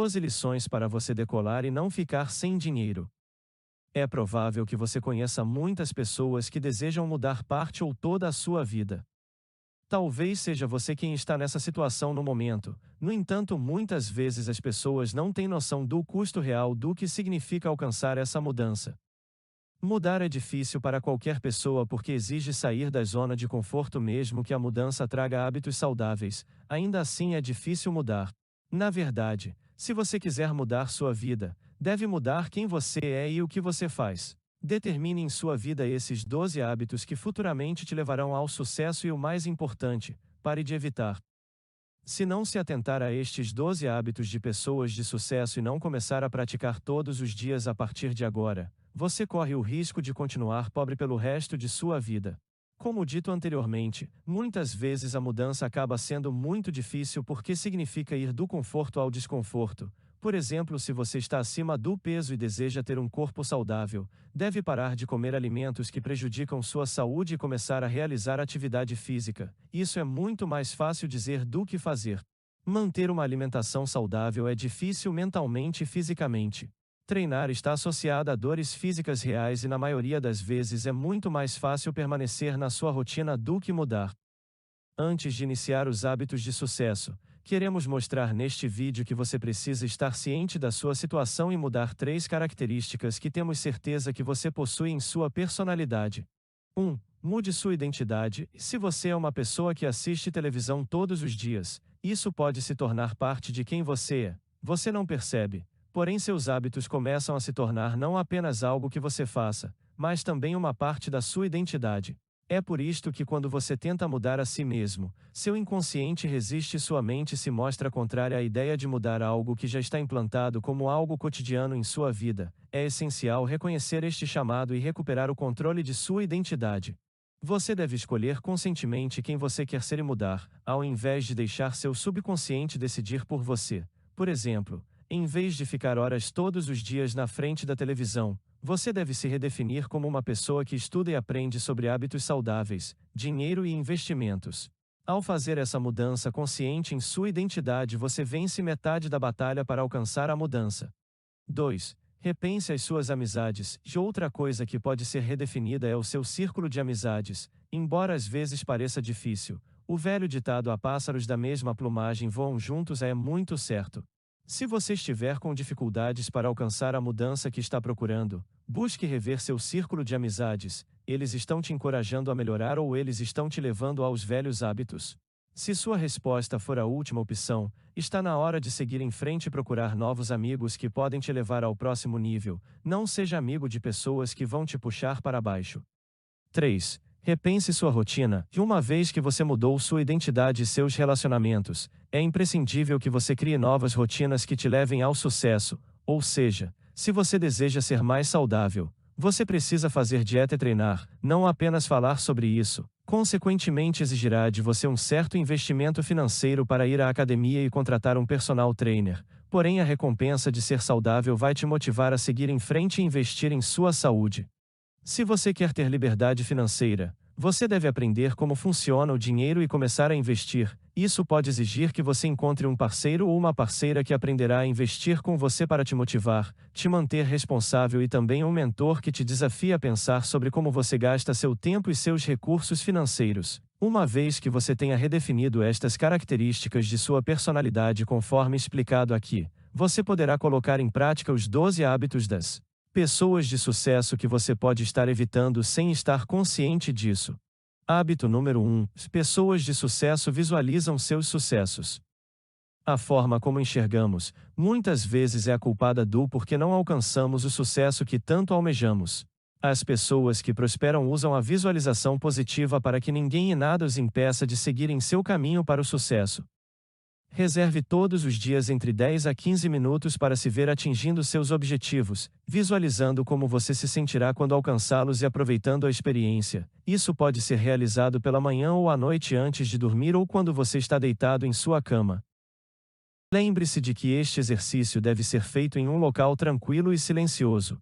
12 lições para você decolar e não ficar sem dinheiro. É provável que você conheça muitas pessoas que desejam mudar parte ou toda a sua vida. Talvez seja você quem está nessa situação no momento. No entanto, muitas vezes as pessoas não têm noção do custo real do que significa alcançar essa mudança. Mudar é difícil para qualquer pessoa porque exige sair da zona de conforto mesmo que a mudança traga hábitos saudáveis. Ainda assim é difícil mudar. Na verdade, se você quiser mudar sua vida, deve mudar quem você é e o que você faz. Determine em sua vida esses 12 hábitos que futuramente te levarão ao sucesso e o mais importante, pare de evitar. Se não se atentar a estes 12 hábitos de pessoas de sucesso e não começar a praticar todos os dias a partir de agora, você corre o risco de continuar pobre pelo resto de sua vida. Como dito anteriormente, muitas vezes a mudança acaba sendo muito difícil porque significa ir do conforto ao desconforto. Por exemplo, se você está acima do peso e deseja ter um corpo saudável, deve parar de comer alimentos que prejudicam sua saúde e começar a realizar atividade física. Isso é muito mais fácil dizer do que fazer. Manter uma alimentação saudável é difícil mentalmente e fisicamente. Treinar está associado a dores físicas reais e na maioria das vezes é muito mais fácil permanecer na sua rotina do que mudar. Antes de iniciar os hábitos de sucesso, queremos mostrar neste vídeo que você precisa estar ciente da sua situação e mudar 3 características que temos certeza que você possui em sua personalidade. 1. Mude sua identidade. Se você é uma pessoa que assiste televisão todos os dias, isso pode se tornar parte de quem você é. Você não percebe, porém seus hábitos começam a se tornar não apenas algo que você faça, mas também uma parte da sua identidade. É por isto que quando você tenta mudar a si mesmo, seu inconsciente resiste e sua mente se mostra contrária à ideia de mudar algo que já está implantado como algo cotidiano em sua vida. É essencial reconhecer este chamado e recuperar o controle de sua identidade. Você deve escolher conscientemente quem você quer ser e mudar, ao invés de deixar seu subconsciente decidir por você. Por exemplo, em vez de ficar horas todos os dias na frente da televisão, você deve se redefinir como uma pessoa que estuda e aprende sobre hábitos saudáveis, dinheiro e investimentos. Ao fazer essa mudança consciente em sua identidade, você vence metade da batalha para alcançar a mudança. 2. Repense as suas amizades. E outra coisa que pode ser redefinida é o seu círculo de amizades. Embora às vezes pareça difícil, o velho ditado "há pássaros da mesma plumagem voam juntos" é muito certo. Se você estiver com dificuldades para alcançar a mudança que está procurando, busque rever seu círculo de amizades. Eles estão te encorajando a melhorar ou eles estão te levando aos velhos hábitos? Se sua resposta for a última opção, está na hora de seguir em frente e procurar novos amigos que podem te levar ao próximo nível. Não seja amigo de pessoas que vão te puxar para baixo. 3. Repense sua rotina. E uma vez que você mudou sua identidade e seus relacionamentos, é imprescindível que você crie novas rotinas que te levem ao sucesso. Ou seja, se você deseja ser mais saudável, você precisa fazer dieta e treinar, não apenas falar sobre isso. Consequentemente, exigirá de você um certo investimento financeiro para ir à academia e contratar um personal trainer. Porém, a recompensa de ser saudável vai te motivar a seguir em frente e investir em sua saúde. Se você quer ter liberdade financeira, você deve aprender como funciona o dinheiro e começar a investir. Isso pode exigir que você encontre um parceiro ou uma parceira que aprenderá a investir com você para te motivar, te manter responsável e também um mentor que te desafie a pensar sobre como você gasta seu tempo e seus recursos financeiros. Uma vez que você tenha redefinido estas características de sua personalidade conforme explicado aqui, você poderá colocar em prática os 12 hábitos das pessoas de sucesso que você pode estar evitando sem estar consciente disso. Hábito número 1. Pessoas de sucesso visualizam seus sucessos. A forma como enxergamos, muitas vezes é a culpada do porquê não alcançamos o sucesso que tanto almejamos. As pessoas que prosperam usam a visualização positiva para que ninguém e nada os impeça de seguir em seu caminho para o sucesso. Reserve todos os dias entre 10 a 15 minutos para se ver atingindo seus objetivos, visualizando como você se sentirá quando alcançá-los e aproveitando a experiência. Isso pode ser realizado pela manhã ou à noite antes de dormir ou quando você está deitado em sua cama. Lembre-se de que este exercício deve ser feito em um local tranquilo e silencioso.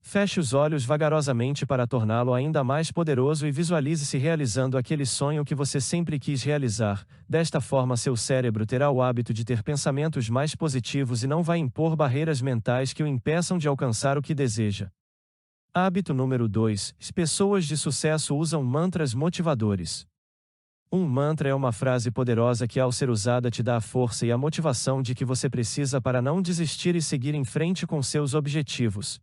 Feche os olhos vagarosamente para torná-lo ainda mais poderoso e visualize-se realizando aquele sonho que você sempre quis realizar. Desta forma, seu cérebro terá o hábito de ter pensamentos mais positivos e não vai impor barreiras mentais que o impeçam de alcançar o que deseja. Hábito número 2: pessoas de sucesso usam mantras motivadores. Um mantra é uma frase poderosa que, ao ser usada, te dá a força e a motivação de que você precisa para não desistir e seguir em frente com seus objetivos.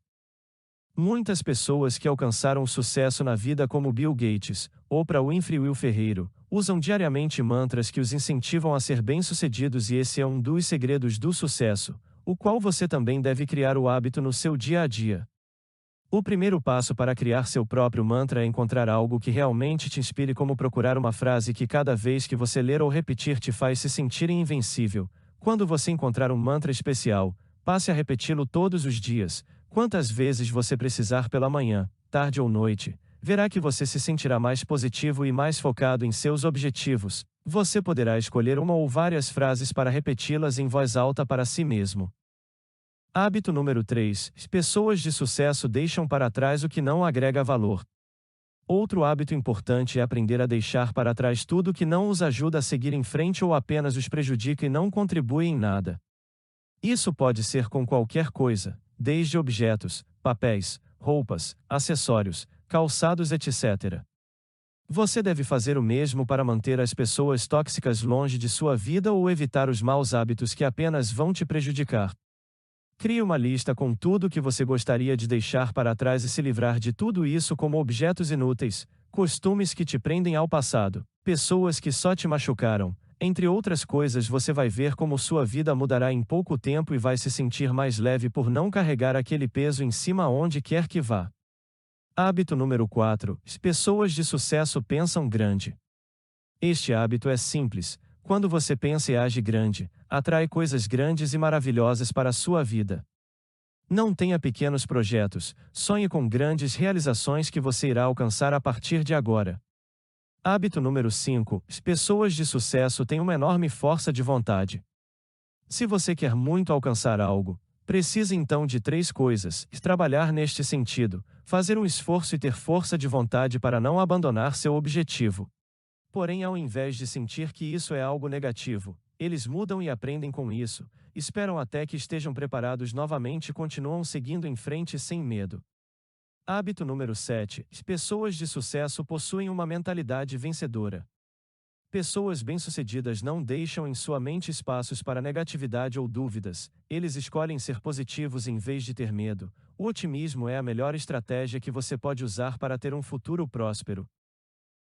Muitas pessoas que alcançaram sucesso na vida, como Bill Gates, Oprah Winfrey e Will Ferreiro, usam diariamente mantras que os incentivam a ser bem-sucedidos, e esse é um dos segredos do sucesso, o qual você também deve criar o hábito no seu dia a dia. O primeiro passo para criar seu próprio mantra é encontrar algo que realmente te inspire, como procurar uma frase que cada vez que você ler ou repetir te faz se sentir invencível. Quando você encontrar um mantra especial, passe a repeti-lo todos os dias. Quantas vezes você precisar, pela manhã, tarde ou noite, verá que você se sentirá mais positivo e mais focado em seus objetivos. Você poderá escolher uma ou várias frases para repeti-las em voz alta para si mesmo. Hábito número 3: pessoas de sucesso deixam para trás o que não agrega valor. Outro hábito importante é aprender a deixar para trás tudo que não os ajuda a seguir em frente ou apenas os prejudica e não contribui em nada. Isso pode ser com qualquer coisa, desde objetos, papéis, roupas, acessórios, calçados, etc. Você deve fazer o mesmo para manter as pessoas tóxicas longe de sua vida ou evitar os maus hábitos que apenas vão te prejudicar. Crie uma lista com tudo que você gostaria de deixar para trás e se livrar de tudo isso, como objetos inúteis, costumes que te prendem ao passado, pessoas que só te machucaram, entre outras coisas. Você vai ver como sua vida mudará em pouco tempo e vai se sentir mais leve por não carregar aquele peso em cima onde quer que vá. Hábito número 4: pessoas de sucesso pensam grande. Este hábito é simples. Quando você pensa e age grande, atrai coisas grandes e maravilhosas para a sua vida. Não tenha pequenos projetos, sonhe com grandes realizações que você irá alcançar a partir de agora. Hábito número 5: pessoas de sucesso têm uma enorme força de vontade. Se você quer muito alcançar algo, precisa então de 3 coisas: trabalhar neste sentido, fazer um esforço e ter força de vontade para não abandonar seu objetivo. Porém, ao invés de sentir que isso é algo negativo, eles mudam e aprendem com isso, esperam até que estejam preparados novamente e continuam seguindo em frente sem medo. Hábito número 7: pessoas de sucesso possuem uma mentalidade vencedora. Pessoas bem-sucedidas não deixam em sua mente espaços para negatividade ou dúvidas, eles escolhem ser positivos em vez de ter medo. O otimismo é a melhor estratégia que você pode usar para ter um futuro próspero.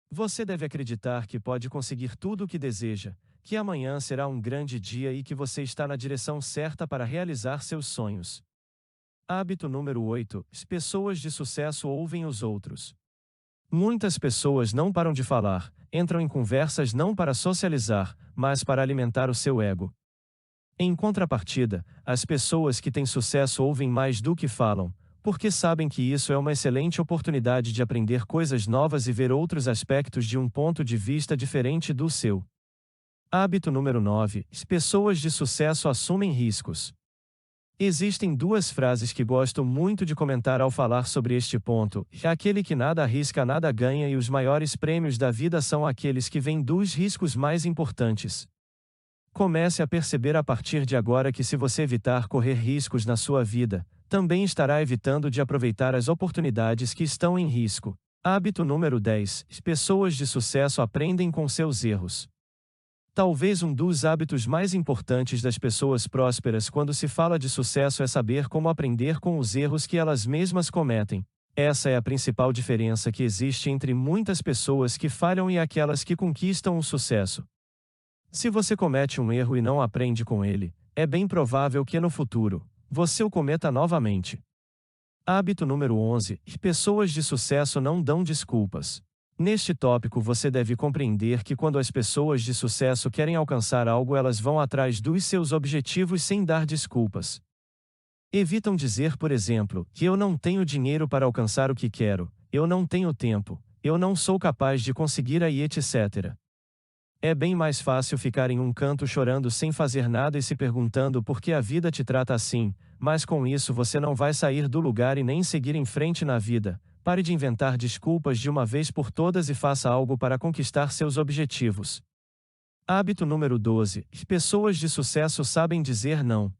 Você deve acreditar que pode conseguir tudo o que deseja, que amanhã será um grande dia e que você está na direção certa para realizar seus sonhos. Hábito número 8: pessoas de sucesso ouvem os outros. Muitas pessoas não param de falar, entram em conversas não para socializar, mas para alimentar o seu ego. Em contrapartida, as pessoas que têm sucesso ouvem mais do que falam, porque sabem que isso é uma excelente oportunidade de aprender coisas novas e ver outros aspectos de um ponto de vista diferente do seu. Hábito número 9: pessoas de sucesso assumem riscos. Existem 2 frases que gosto muito de comentar ao falar sobre este ponto: aquele que nada arrisca nada ganha, e os maiores prêmios da vida são aqueles que vêm dos riscos mais importantes. Comece a perceber a partir de agora que, se você evitar correr riscos na sua vida, também estará evitando de aproveitar as oportunidades que estão em risco. Hábito número 10: pessoas de sucesso aprendem com seus erros. Talvez um dos hábitos mais importantes das pessoas prósperas quando se fala de sucesso é saber como aprender com os erros que elas mesmas cometem. Essa é a principal diferença que existe entre muitas pessoas que falham e aquelas que conquistam o sucesso. Se você comete um erro e não aprende com ele, é bem provável que no futuro você o cometa novamente. Hábito número 11: pessoas de sucesso não dão desculpas. Neste tópico, você deve compreender que quando as pessoas de sucesso querem alcançar algo, elas vão atrás dos seus objetivos sem dar desculpas. Evitam dizer, por exemplo, que eu não tenho dinheiro para alcançar o que quero, eu não tenho tempo, eu não sou capaz de conseguir e etc. É bem mais fácil ficar em um canto chorando sem fazer nada e se perguntando por que a vida te trata assim, mas com isso você não vai sair do lugar e nem seguir em frente na vida. Pare de inventar desculpas de uma vez por todas e faça algo para conquistar seus objetivos. Hábito número 12. Pessoas de sucesso sabem dizer não.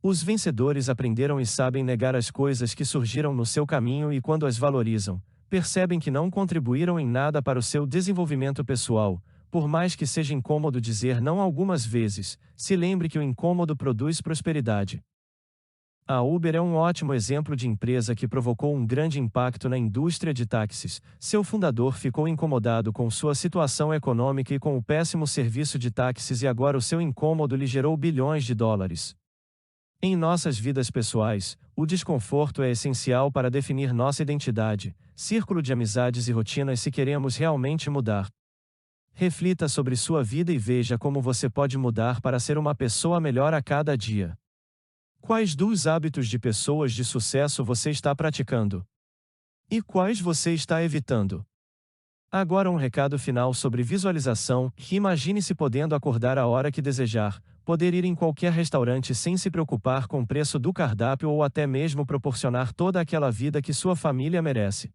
Os vencedores aprenderam e sabem negar as coisas que surgiram no seu caminho e, quando as valorizam, percebem que não contribuíram em nada para o seu desenvolvimento pessoal. Por mais que seja incômodo dizer não algumas vezes, se lembre que o incômodo produz prosperidade. A Uber é um ótimo exemplo de empresa que provocou um grande impacto na indústria de táxis. Seu fundador ficou incomodado com sua situação econômica e com o péssimo serviço de táxis, e agora o seu incômodo lhe gerou bilhões de dólares. Em nossas vidas pessoais, o desconforto é essencial para definir nossa identidade, círculo de amizades e rotinas se queremos realmente mudar. Reflita sobre sua vida e veja como você pode mudar para ser uma pessoa melhor a cada dia. Quais dos hábitos de pessoas de sucesso você está praticando? E quais você está evitando? Agora um recado final sobre visualização. Imagine-se podendo acordar a hora que desejar, poder ir em qualquer restaurante sem se preocupar com o preço do cardápio ou até mesmo proporcionar toda aquela vida que sua família merece.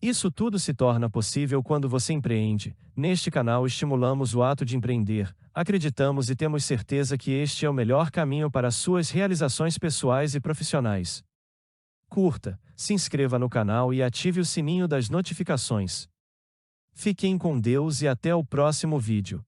Isso tudo se torna possível quando você empreende. Neste canal estimulamos o ato de empreender, acreditamos e temos certeza que este é o melhor caminho para suas realizações pessoais e profissionais. Curta, se inscreva no canal e ative o sininho das notificações. Fiquem com Deus e até o próximo vídeo.